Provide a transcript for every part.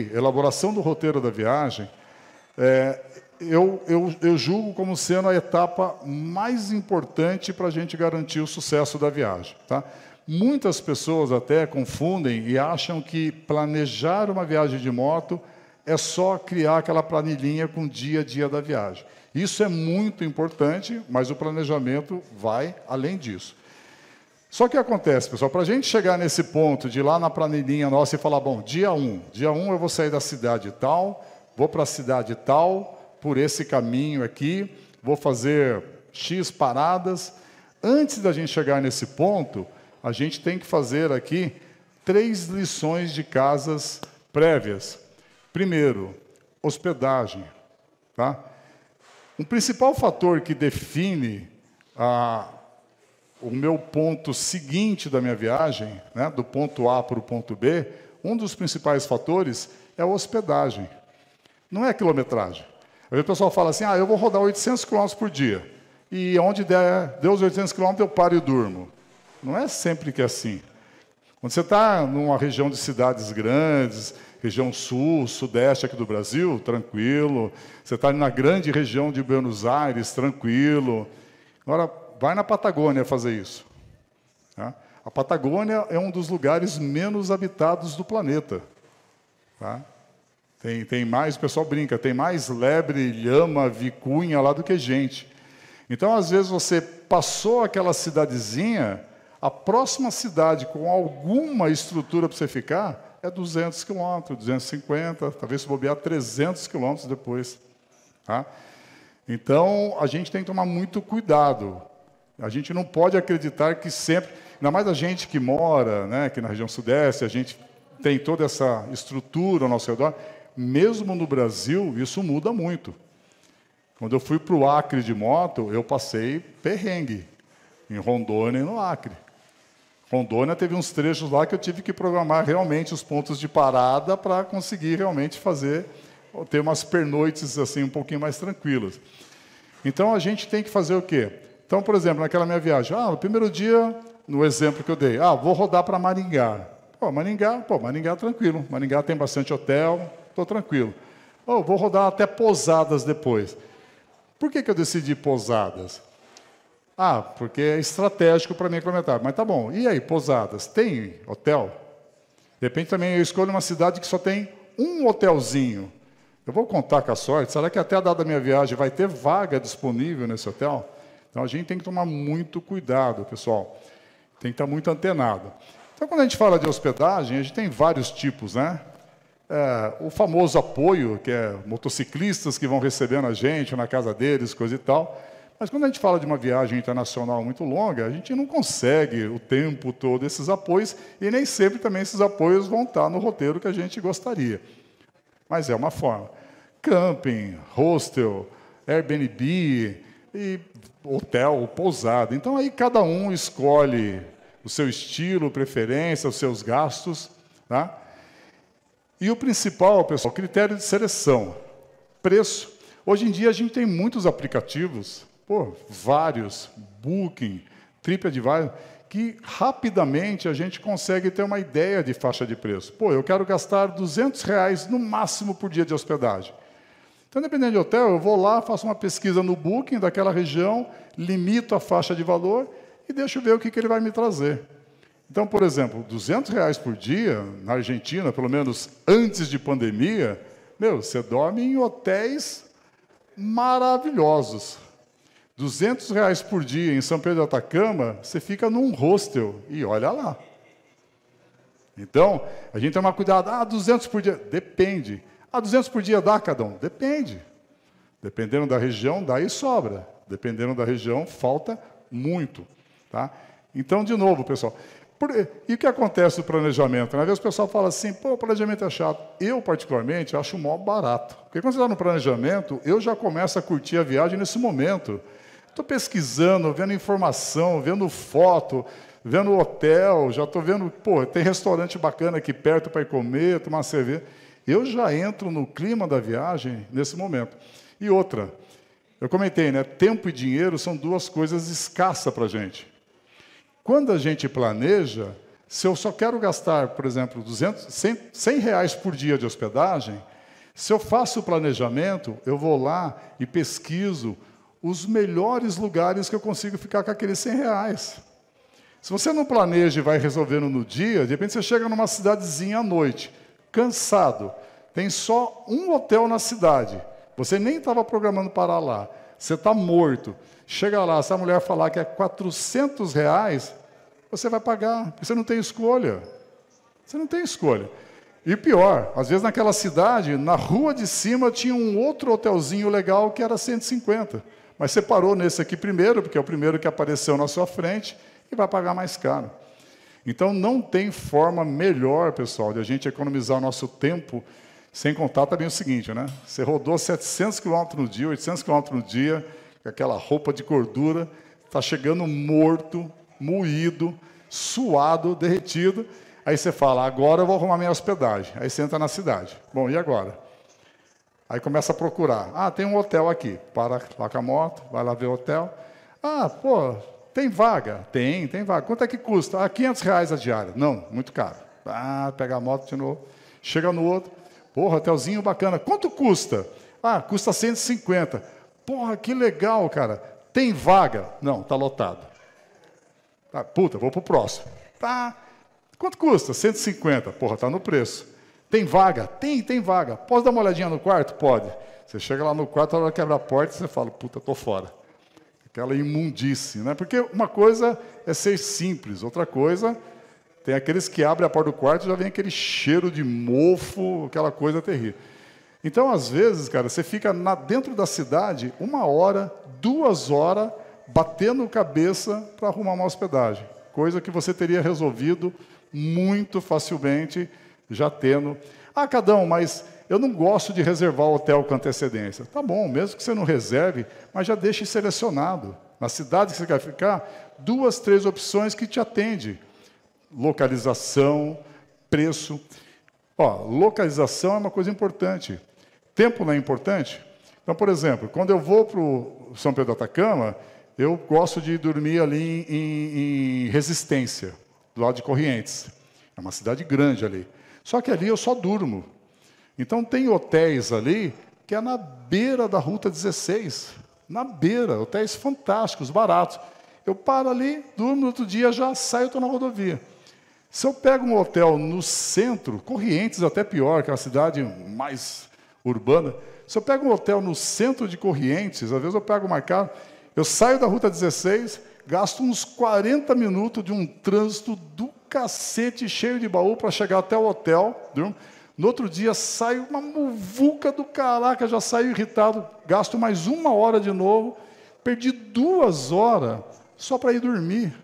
elaboração do roteiro da viagem, eu julgo como sendo a etapa mais importante para a gente garantir o sucesso da viagem. Tá? Muitas pessoas até confundem e acham que planejar uma viagem de moto é só criar aquela planilhinha com dia a dia da viagem. Isso é muito importante, mas o planejamento vai além disso. Só que acontece, pessoal, para a gente chegar nesse ponto de ir lá na planilhinha nossa e falar, bom, dia 1 eu vou sair da cidade tal, vou para a cidade tal, por esse caminho aqui, vou fazer X paradas. Antes da gente chegar nesse ponto, a gente tem que fazer aqui 3 lições de casas prévias. Primeiro, hospedagem. Tá? Um principal fator que define o meu ponto seguinte da minha viagem, né, do ponto A para o ponto B, um dos principais fatores é a hospedagem. Não é a quilometragem. Às vezes o pessoal fala assim, eu vou rodar 800 km por dia, e onde deu os 800 km eu paro e durmo. Não é sempre que é assim. Quando você está numa região de cidades grandes, região sul, sudeste aqui do Brasil, tranquilo. Você está na grande região de Buenos Aires, tranquilo. Agora, vai na Patagônia fazer isso. Tá? A Patagônia é um dos lugares menos habitados do planeta. Tá? Tem mais, o pessoal brinca, tem mais lebre, lhama, vicunha lá do que gente. Então, às vezes, você passou aquela cidadezinha, a próxima cidade com alguma estrutura para você ficar é 200 quilômetros, 250, talvez se bobear 300 quilômetros depois. Tá? Então, a gente tem que tomar muito cuidado. A gente não pode acreditar que sempre, ainda mais a gente que mora, né, aqui na região sudeste, a gente tem toda essa estrutura ao nosso redor, mesmo no Brasil, isso muda muito. Quando eu fui para o Acre de moto, eu passei perrengue, em Rondônia e no Acre. Rondônia teve uns trechos lá que eu tive que programar realmente os pontos de parada para conseguir realmente ter umas pernoites assim, um pouquinho mais tranquilas. Então, a gente tem que fazer o quê? Então, por exemplo, naquela minha viagem, no primeiro dia, no exemplo que eu dei, vou rodar para Maringá. Maringá tranquilo. Maringá tem bastante hotel, estou tranquilo. Vou rodar até Posadas depois. Por que eu decidi Posadas? Porque é estratégico para mim implementar. Mas tá bom, e aí, Posadas? Tem hotel? De repente também eu escolho uma cidade que só tem um hotelzinho. Eu vou contar com a sorte, será que até a data da minha viagem vai ter vaga disponível nesse hotel? Então, a gente tem que tomar muito cuidado, pessoal. Tem que estar muito antenado. Então, quando a gente fala de hospedagem, a gente tem vários tipos, né? O famoso apoio, que é motociclistas que vão recebendo a gente na casa deles, coisa e tal. Mas, quando a gente fala de uma viagem internacional muito longa, a gente não consegue o tempo todo esses apoios, e nem sempre também esses apoios vão estar no roteiro que a gente gostaria. Mas é uma forma. Camping, hostel, Airbnb, e hotel, pousada. Então, aí cada um escolhe o seu estilo, preferência, os seus gastos. Tá? E o principal, pessoal, critério de seleção. Preço. Hoje em dia, a gente tem muitos aplicativos, vários, Booking, TripAdvisor, que rapidamente a gente consegue ter uma ideia de faixa de preço. Eu quero gastar R$200 no máximo por dia de hospedagem. Então, dependendo de hotel, eu vou lá, faço uma pesquisa no Booking daquela região, limito a faixa de valor e deixo ver o que ele vai me trazer. Então, por exemplo, R$200 por dia, na Argentina, pelo menos antes de pandemia, você dorme em hotéis maravilhosos. R$200 por dia em São Pedro do Atacama, você fica num hostel e olha lá. Então, a gente tem que tomar cuidado. 200 por dia, depende. 200 por dia dá cada um? Depende. Dependendo da região, dá e sobra. Dependendo da região, falta muito. Tá? Então, de novo, pessoal, e o que acontece no planejamento? Às vezes o pessoal fala assim, o planejamento é chato. Eu, particularmente, acho o maior barato. Porque quando você está no planejamento, eu já começo a curtir a viagem nesse momento. Estou pesquisando, vendo informação, vendo foto, vendo hotel, já estou vendo, tem restaurante bacana aqui perto para ir comer, tomar cerveja. Eu já entro no clima da viagem nesse momento. E outra, eu comentei, né? Tempo e dinheiro são duas coisas escassas para a gente. Quando a gente planeja, Se eu só quero gastar, por exemplo, 100 reais por dia de hospedagem, se eu faço o planejamento, eu vou lá e pesquiso os melhores lugares que eu consigo ficar com aqueles 100 reais. Se você não planeja e vai resolvendo no dia, de repente você chega numa cidadezinha à noite, cansado, tem só um hotel na cidade, você nem estava programando parar lá, você está morto, chega lá, se a mulher falar que é 400 reais, você vai pagar, porque você não tem escolha. Você não tem escolha. E pior, às vezes naquela cidade, na rua de cima tinha um outro hotelzinho legal que era 150. Mas você parou nesse aqui primeiro, porque é o primeiro que apareceu na sua frente, e vai pagar mais caro. Então não tem forma melhor, pessoal, de a gente economizar o nosso tempo, sem contar também o seguinte, né? Você rodou 700 km no dia, 800 km no dia, com aquela roupa de gordura, está chegando morto, moído, suado, derretido. Aí você fala, agora eu vou arrumar minha hospedagem. Aí você entra na cidade. Bom, e agora? Aí começa a procurar. Ah, tem um hotel aqui. Para lá com a moto, vai lá ver o hotel. Ah, pô, tem vaga? Tem vaga. Quanto é que custa? Ah, 500 reais a diária. Não, muito caro. Ah, pega a moto de novo. Chega no outro. Porra, hotelzinho bacana. Quanto custa? Ah, custa 150. Porra, que legal, cara. Tem vaga? Não, está lotado. Ah, puta, vou pro próximo. Tá. Quanto custa? 150. Porra, tá no preço. Tem vaga? Tem vaga. Posso dar uma olhadinha no quarto? Pode. Você chega lá no quarto, a hora que quebra a porta, você fala, puta, tô fora. Aquela imundície, né? Porque uma coisa é ser simples, outra coisa, tem aqueles que abrem a porta do quarto e já vem aquele cheiro de mofo, aquela coisa terrível. Então, às vezes, cara, você fica dentro da cidade 1 hora, 2 horas, batendo cabeça para arrumar uma hospedagem. Coisa que você teria resolvido muito facilmente, já tendo. Ah, Cadão, mas eu não gosto de reservar o hotel com antecedência. Tá bom, mesmo que você não reserve, mas já deixe selecionado. Na cidade que você quer ficar, 2, 3 opções que te atendem. Localização, preço. Ó, localização é uma coisa importante. Tempo não é importante? Então, por exemplo, quando eu vou para o São Pedro do Atacama, eu gosto de dormir ali em Resistência, do lado de Corrientes. É uma cidade grande ali. Só que ali eu só durmo. Então, tem hotéis ali que é na beira da Ruta 16. Na beira, hotéis fantásticos, baratos. Eu paro ali, durmo, no outro dia já saio, estou na rodovia. Se eu pego um hotel no centro, Corrientes até pior, que é a cidade mais urbana, se eu pego um hotel no centro de Corrientes, às vezes eu pego uma casa, eu saio da Ruta 16, gasto uns 40 minutos de um trânsito do cacete, cheio de baú, para chegar até o hotel. No outro dia, saio uma muvuca do caraca, já saio irritado, gasto mais 1 hora de novo, perdi 2 horas só para ir dormir.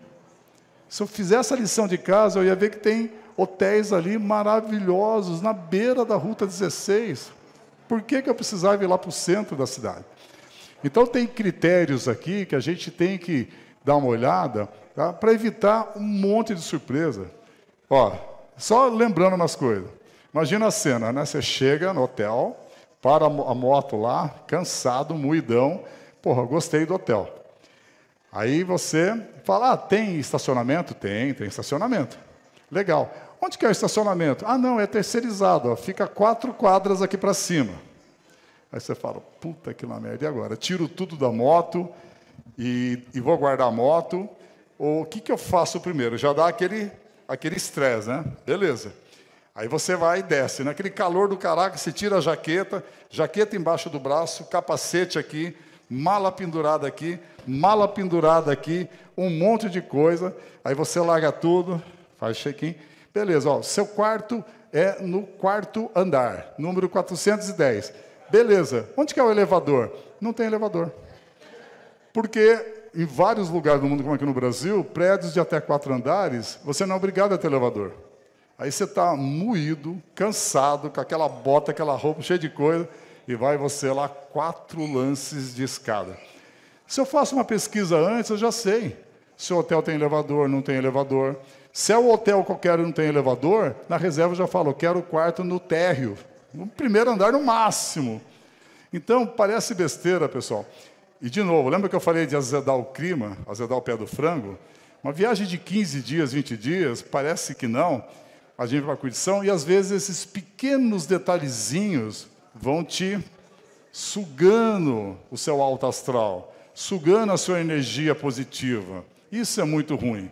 Se eu fizesse a lição de casa, eu ia ver que tem hotéis ali maravilhosos, na beira da Ruta 16. Por que eu precisava ir lá para o centro da cidade? Então, tem critérios aqui que a gente tem que dar uma olhada, tá? Para evitar um monte de surpresa. Ó, só lembrando umas coisas. Imagina a cena, né? Você chega no hotel, para a moto lá, cansado, moidão. Porra, gostei do hotel. Aí você fala, ah, tem estacionamento? Tem estacionamento. Legal. Onde que é o estacionamento? Ah, não, é terceirizado, ó, fica 4 quadras aqui para cima. Aí você fala, puta que lá merda, e agora? Tiro tudo da moto e vou guardar a moto. Ou o que eu faço primeiro? Já dá aquele estresse, né? Beleza. Aí você vai e desce. Naquele calor do caraca, você tira a jaqueta embaixo do braço, capacete aqui, mala pendurada aqui, um monte de coisa. Aí você larga tudo, faz check-in. Beleza, ó, seu quarto é no 4º andar, número 410. Beleza, onde que é o elevador? Não tem elevador. Porque em vários lugares do mundo, como aqui no Brasil, prédios de até 4 andares, você não é obrigado a ter elevador. Aí você está moído, cansado, com aquela bota, aquela roupa cheia de coisa, e vai você lá 4 lances de escada. Se eu faço uma pesquisa antes, eu já sei se o hotel tem elevador, não tem elevador. Se é um hotel qualquer e não tem elevador, na reserva eu já falo, eu quero o quarto no térreo, no 1º andar no máximo. Então, parece besteira, pessoal. E, de novo, lembra que eu falei de azedar o clima, azedar o pé do frango? Uma viagem de 15 dias, 20 dias, parece que não, a gente vai para a curtição, e às vezes esses pequenos detalhezinhos vão te sugando o seu alto astral, sugando a sua energia positiva. Isso é muito ruim.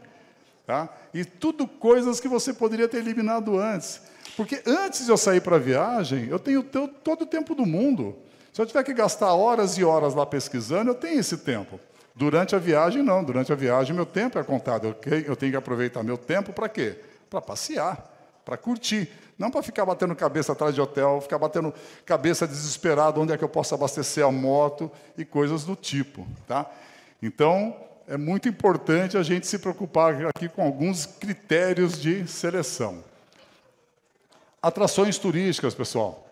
Tá? E tudo coisas que você poderia ter eliminado antes. Porque antes de eu sair para a viagem, eu tenho todo o tempo do mundo. Se eu tiver que gastar horas e horas lá pesquisando, eu tenho esse tempo. Durante a viagem, não. Durante a viagem, meu tempo é contado. Eu tenho que aproveitar meu tempo para quê? Para passear, para curtir. Não para ficar batendo cabeça atrás de hotel, ficar batendo cabeça desesperado, onde é que eu posso abastecer a moto e coisas do tipo. Tá? Então, é muito importante a gente se preocupar aqui com alguns critérios de seleção. Atrações turísticas, pessoal.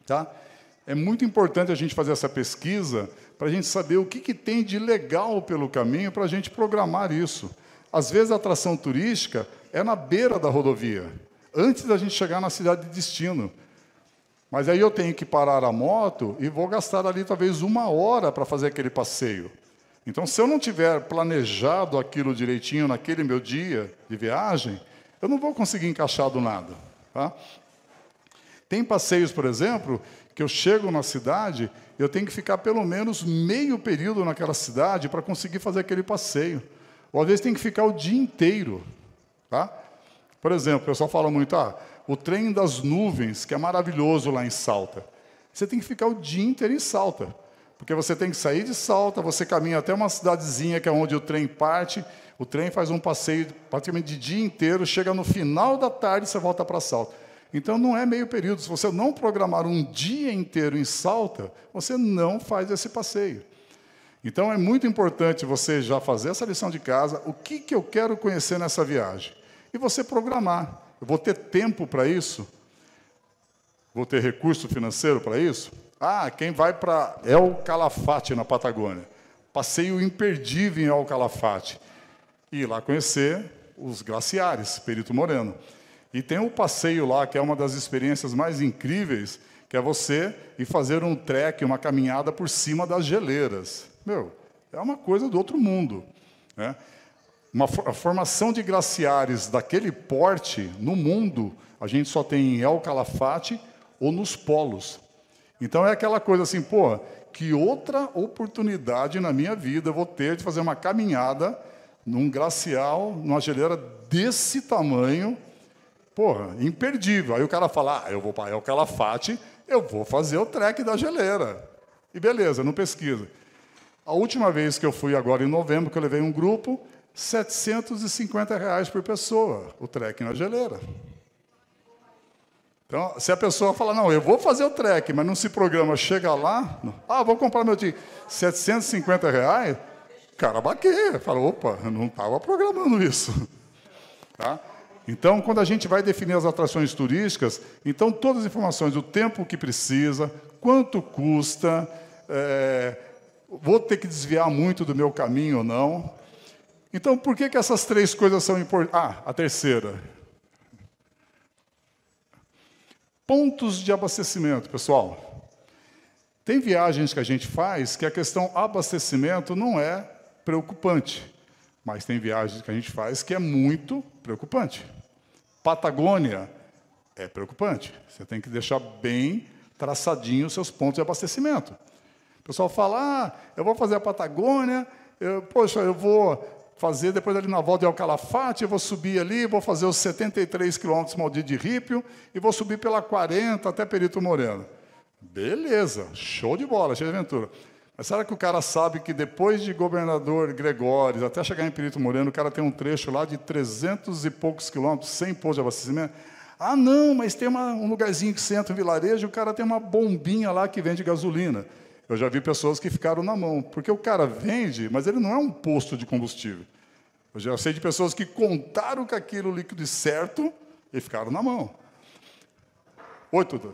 Tá? É muito importante a gente fazer essa pesquisa para a gente saber o que tem de legal pelo caminho para a gente programar isso. Às vezes, a atração turística é na beira da rodovia, antes da gente chegar na cidade de destino. Mas aí eu tenho que parar a moto e vou gastar ali talvez 1 hora para fazer aquele passeio. Então, se eu não tiver planejado aquilo direitinho naquele meu dia de viagem, eu não vou conseguir encaixar do nada. Tá? Tem passeios, por exemplo, que eu chego na cidade, eu tenho que ficar pelo menos meio período naquela cidade para conseguir fazer aquele passeio. Ou às vezes tem que ficar o dia inteiro. Tá? Por exemplo, o pessoal fala muito, o trem das nuvens, que é maravilhoso lá em Salta. Você tem que ficar o dia inteiro em Salta. Porque você tem que sair de Salta, você caminha até uma cidadezinha que é onde o trem parte, o trem faz um passeio praticamente de dia inteiro, chega no final da tarde e você volta para Salta. Então, não é meio período. Se você não programar um dia inteiro em Salta, você não faz esse passeio. Então, é muito importante você já fazer essa lição de casa, o que eu quero conhecer nessa viagem. E você programar. Eu vou ter tempo para isso? Vou ter recurso financeiro para isso? Quem vai para El Calafate, na Patagônia. Passeio imperdível em El Calafate. E ir lá conhecer os glaciares, Perito Moreno. E tem um passeio lá, que é uma das experiências mais incríveis, que é você ir fazer um trek, uma caminhada por cima das geleiras. É uma coisa do outro mundo. Né? A formação de glaciares daquele porte, no mundo, a gente só tem em El Calafate ou nos polos. Então, é aquela coisa assim, que outra oportunidade na minha vida eu vou ter de fazer uma caminhada num glacial, numa geleira desse tamanho, imperdível. Aí o cara fala, eu vou para El Calafate, eu vou fazer o trek da geleira. E beleza, não pesquisa. A última vez que eu fui agora em novembro, que eu levei um grupo, R$ 750 por pessoa, o trek na geleira. Então, se a pessoa fala, não, eu vou fazer o trek, mas não se programa, chega lá, vou comprar meu ticket, R$ 750, o cara baqueia, fala, opa, eu não estava programando isso. Tá? Então, quando a gente vai definir as atrações turísticas, então todas as informações, o tempo que precisa, quanto custa, vou ter que desviar muito do meu caminho ou não. Então, por que essas 3 coisas são importantes? A terceira. Pontos de abastecimento, pessoal. Tem viagens que a gente faz que a questão abastecimento não é preocupante, mas tem viagens que a gente faz que é muito preocupante. Patagônia é preocupante. Você tem que deixar bem traçadinho os seus pontos de abastecimento. O pessoal fala, eu vou fazer a Patagônia, eu vou fazer depois ali na volta de El Calafate, eu vou subir ali, vou fazer os 73 quilômetros Maldito de Rípio e vou subir pela 40 até Perito Moreno. Beleza, show de bola, cheio de aventura. Mas será que o cara sabe que depois de Governador Gregório, até chegar em Perito Moreno, o cara tem um trecho lá de 300 e poucos quilômetros sem posto de abastecimento? Não, mas tem um lugarzinho que você entra no vilarejo, o cara tem uma bombinha lá que vende gasolina. Eu já vi pessoas que ficaram na mão, porque o cara vende, mas ele não é um posto de combustível. Eu já sei de pessoas que contaram com aquilo líquido certo e ficaram na mão. Oi, Tudo.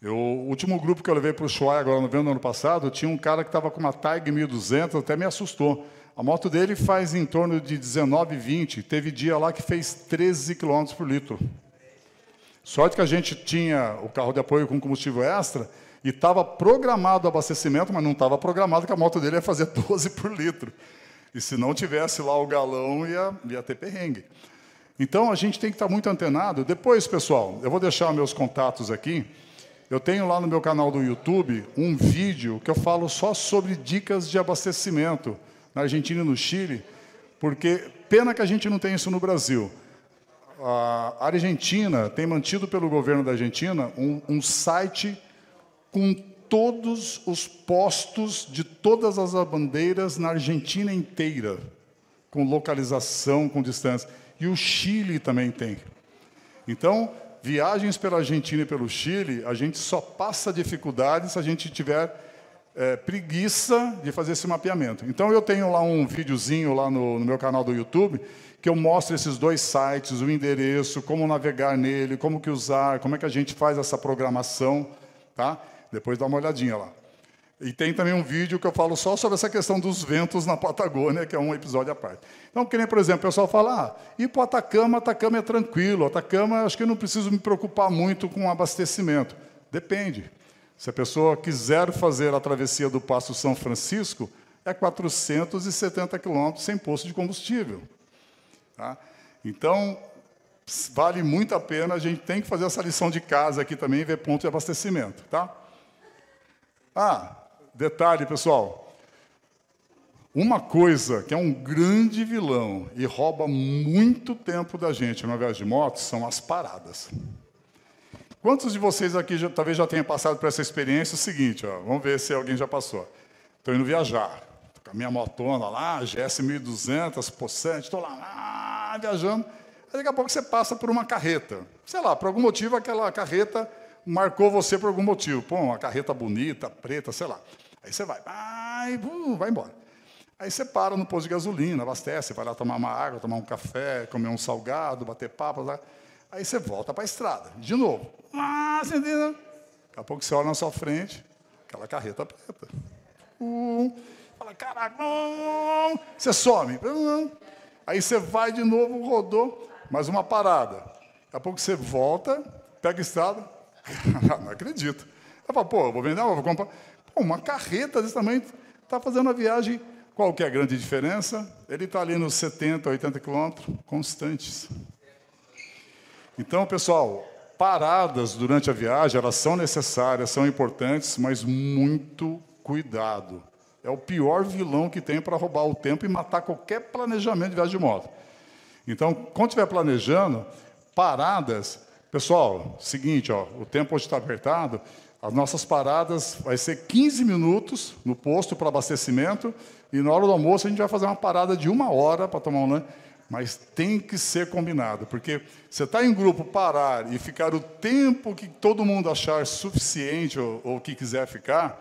O último grupo que eu levei para o Ushuaia, agora no ano passado, tinha um cara que estava com uma Tag 1200, até me assustou. A moto dele faz em torno de 19, 20. Teve dia lá que fez 13 km por litro. Sorte que a gente tinha o carro de apoio com combustível extra e estava programado o abastecimento, mas não estava programado que a moto dele ia fazer 12 por litro. E se não tivesse lá o galão, ia ter perrengue. Então, a gente tem que estar muito antenado. Depois, pessoal, eu vou deixar meus contatos aqui. Eu tenho lá no meu canal do YouTube um vídeo que eu falo só sobre dicas de abastecimento na Argentina e no Chile, porque pena que a gente não tem isso no Brasil. A Argentina tem mantido pelo governo da Argentina um site com todos os postos de todas as bandeiras na Argentina inteira, com localização, com distância. E o Chile também tem. Então, viagens pela Argentina e pelo Chile, a gente só passa dificuldade se a gente tiver preguiça de fazer esse mapeamento. Então, eu tenho lá um videozinho lá no meu canal do YouTube, que eu mostro esses dois sites, o endereço, como navegar nele, como que usar, como é que a gente faz essa programação, tá? Depois dá uma olhadinha lá. E tem também um vídeo que eu falo só sobre essa questão dos ventos na Patagônia, que é um episódio à parte. Então, que nem, por exemplo, o pessoal fala, ir para o Atacama é tranquilo, Atacama, acho que eu não preciso me preocupar muito com o abastecimento. Depende. Se a pessoa quiser fazer a travessia do Passo São Francisco, é 470 quilômetros sem posto de combustível. Tá? Então, vale muito a pena, a gente tem que fazer essa lição de casa aqui também e ver ponto de abastecimento. Tá? Detalhe, pessoal. Uma coisa que é um grande vilão e rouba muito tempo da gente numa viagem de moto são as paradas. Quantos de vocês aqui talvez já tenham passado por essa experiência? É o seguinte, ó, vamos ver se alguém já passou. Estou indo viajar, estou com a minha motona lá, GS 1200, possante, estou lá viajando. Aí daqui a pouco você passa por uma carreta. Sei lá, por algum motivo aquela carreta marcou você por algum motivo. Pô, uma carreta bonita, preta, sei lá. Aí você vai embora. Aí você para no posto de gasolina, abastece, vai lá tomar uma água, tomar um café, comer um salgado, bater papo. Lá. Aí você volta para a estrada. De novo. Acendendo. Daqui a pouco você olha na sua frente, aquela carreta preta. Fala, caraca, você some. Aí você vai de novo, rodou, mais uma parada. Daqui a pouco você volta, pega a estrada. Não acredito. Eu falo, pô, vou vender, vou comprar. Pô, uma carreta desse tamanho está fazendo a viagem. Qual que é a grande diferença? Ele está ali nos 70, 80 quilômetros constantes. Então, pessoal, paradas durante a viagem, elas são necessárias, são importantes, mas muito cuidado. É o pior vilão que tem para roubar o tempo e matar qualquer planejamento de viagem de moto. Então, quando estiver planejando, paradas... Pessoal, seguinte, ó, o tempo hoje está apertado, as nossas paradas vai ser 15 minutos no posto para abastecimento e na hora do almoço a gente vai fazer uma parada de 1 hora para tomar um lanche, mas tem que ser combinado, porque você está em grupo, parar e ficar o tempo que todo mundo achar suficiente ou que quiser ficar,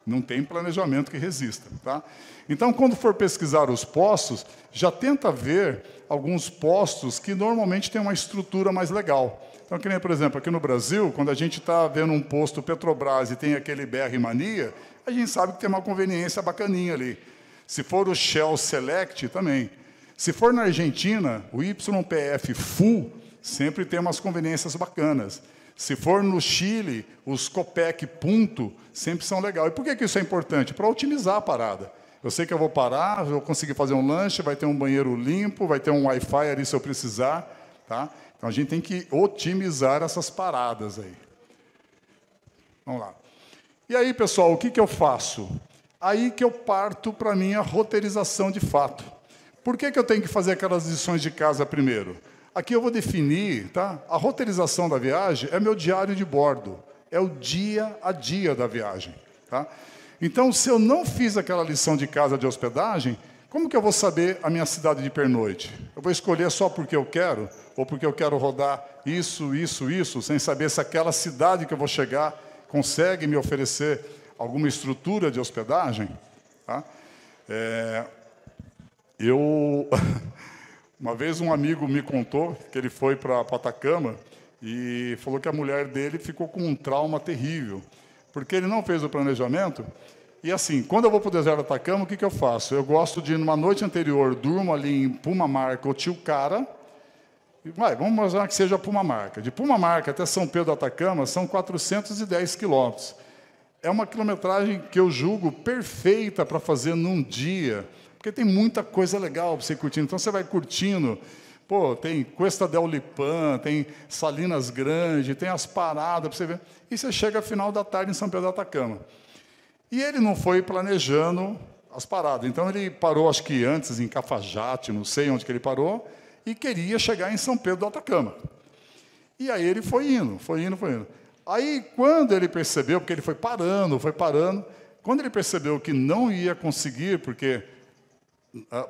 não tem planejamento que resista. Tá? Então, quando for pesquisar os postos, já tenta ver alguns postos que normalmente têm uma estrutura mais legal. Então, que nem, por exemplo, aqui no Brasil, quando a gente está vendo um posto Petrobras e tem aquele BR Mania, a gente sabe que tem uma conveniência bacaninha ali. Se for o Shell Select, também. Se for na Argentina, o YPF Full sempre tem umas conveniências bacanas. Se for no Chile, os Copec Punto sempre são legais. E por que isso é importante? Para otimizar a parada. Eu sei que eu vou parar, vou conseguir fazer um lanche, vai ter um banheiro limpo, vai ter um Wi-Fi ali se eu precisar. Tá? Então, a gente tem que otimizar essas paradas aí. Vamos lá. E aí, pessoal, o que eu faço? Aí que eu parto para a minha roteirização de fato. Por que eu tenho que fazer aquelas lições de casa primeiro? Aqui eu vou definir, tá? A roteirização da viagem é meu diário de bordo, é o dia a dia da viagem. Tá? Então, se eu não fiz aquela lição de casa de hospedagem, como que eu vou saber a minha cidade de pernoite? Eu vou escolher só porque eu quero? Ou porque eu quero rodar isso, sem saber se aquela cidade que eu vou chegar consegue me oferecer alguma estrutura de hospedagem? Tá? Uma vez um amigo me contou que ele foi para Atacama e falou que a mulher dele ficou com um trauma terrível, porque ele não fez o planejamento. E assim, quando eu vou para o deserto do Atacama, o que eu faço? Eu gosto de, numa noite anterior, durmo ali em Pumamarca ou Tilcara. Vamos imaginar que seja Pumamarca. De Pumamarca até São Pedro do Atacama são 410 quilômetros. É uma quilometragem que eu julgo perfeita para fazer num dia, porque tem muita coisa legal para você curtir. Então, você vai curtindo. Pô, tem Cuesta del Lipan, tem Salinas Grande, tem as paradas para você ver. E você chega ao final da tarde em São Pedro do Atacama. E ele não foi planejando as paradas. Então, ele parou, acho que antes, em Cafajate, não sei onde que ele parou, e queria chegar em São Pedro do Atacama. E aí ele foi indo. Aí, quando ele percebeu, porque ele foi parando, quando ele percebeu que não ia conseguir, porque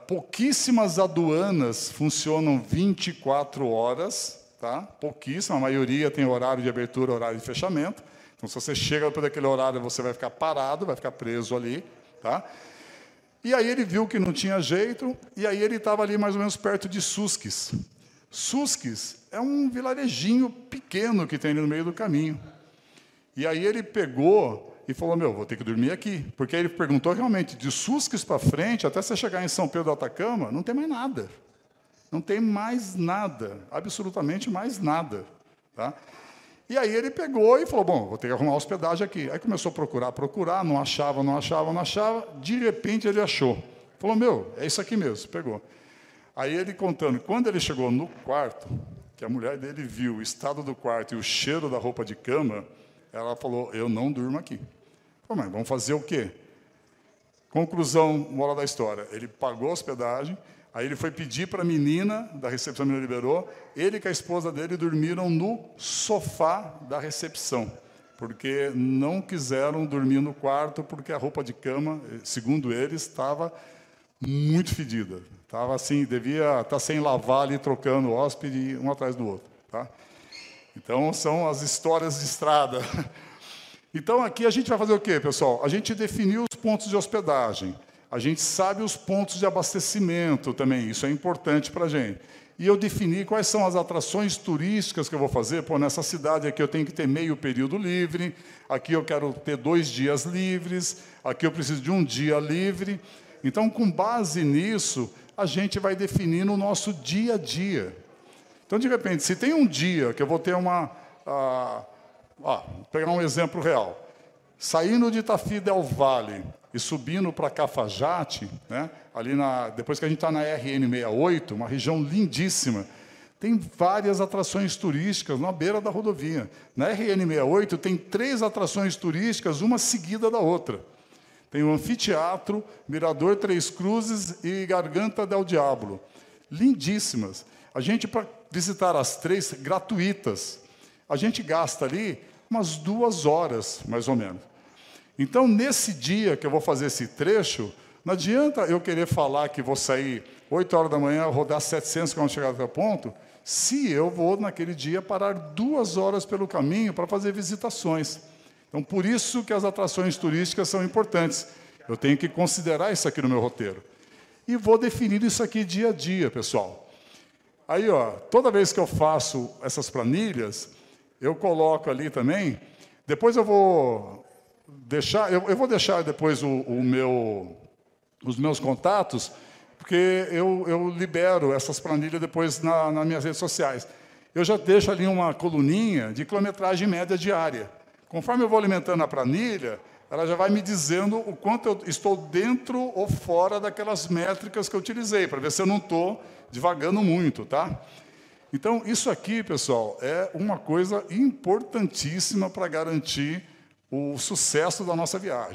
pouquíssimas aduanas funcionam 24 horas, tá? Pouquíssima, a maioria tem horário de abertura, horário de fechamento. Então, se você chega depois daquele horário, você vai ficar parado, vai ficar preso ali, tá? E aí ele viu que não tinha jeito, e aí ele estava ali mais ou menos perto de Susques. Susques é um vilarejinho pequeno que tem ali no meio do caminho. E aí ele pegou e falou, vou ter que dormir aqui. Porque aí ele perguntou realmente, de Susques para frente, até você chegar em São Pedro do Atacama, não tem mais nada. Não tem mais nada, absolutamente mais nada. Tá? E aí ele pegou e falou, vou ter que arrumar hospedagem aqui. Aí começou a procurar, não achava. De repente ele achou. Falou, é isso aqui mesmo, pegou. Aí ele contando, quando ele chegou no quarto, que a mulher dele viu o estado do quarto e o cheiro da roupa de cama, ela falou, eu não durmo aqui. Falei, mas vamos fazer o quê? Conclusão, moral da história, ele pagou a hospedagem, aí ele foi pedir para a menina, da recepção, a menina liberou, ele e a esposa dele dormiram no sofá da recepção, porque não quiseram dormir no quarto, porque a roupa de cama, segundo eles, estava muito fedida. Estava assim, devia estar sem lavar ali, trocando o hóspede um atrás do outro. Tá? Então, são as histórias de estrada. Então, aqui a gente vai fazer o quê, pessoal? A gente definiu os pontos de hospedagem. A gente sabe os pontos de abastecimento também. Isso é importante para a gente. E eu defini quais são as atrações turísticas que eu vou fazer. Pô, nessa cidade aqui eu tenho que ter meio período livre. Aqui eu quero ter 2 dias livres. Aqui eu preciso de 1 dia livre. Então, com base nisso, a gente vai definindo o nosso dia a dia. Então, de repente, se tem um dia que eu vou ter vou pegar um exemplo real. Saindo de Tafí del Valle e subindo para Cafajate, né, ali depois que a gente está na RN68, uma região lindíssima, tem várias atrações turísticas na beira da rodovia. Na RN68 tem 3 atrações turísticas, uma seguida da outra. Tem o Anfiteatro, Mirador Três Cruzes e Garganta del Diablo. Lindíssimas. A gente, para visitar as 3 gratuitas, a gente gasta ali umas 2 horas, mais ou menos. Então, nesse dia que eu vou fazer esse trecho, não adianta eu querer falar que vou sair 8 horas da manhã, rodar 700 km chegar até o ponto, se eu vou, naquele dia, parar 2 horas pelo caminho para fazer visitações. Então, por isso que as atrações turísticas são importantes. Eu tenho que considerar isso aqui no meu roteiro. E vou definir isso aqui dia a dia, pessoal. Aí, toda vez que eu faço essas planilhas, eu coloco ali também. Depois eu vou deixar, eu vou deixar depois os meus contatos, porque eu libero essas planilhas depois nas minhas redes sociais. Eu já deixo ali uma coluninha de quilometragem média diária. Conforme eu vou alimentando a planilha, ela já vai me dizendo o quanto eu estou dentro ou fora daquelas métricas que eu utilizei, para ver se eu não estou divagando muito, tá? Então, isso aqui, pessoal, é uma coisa importantíssima para garantir o sucesso da nossa viagem.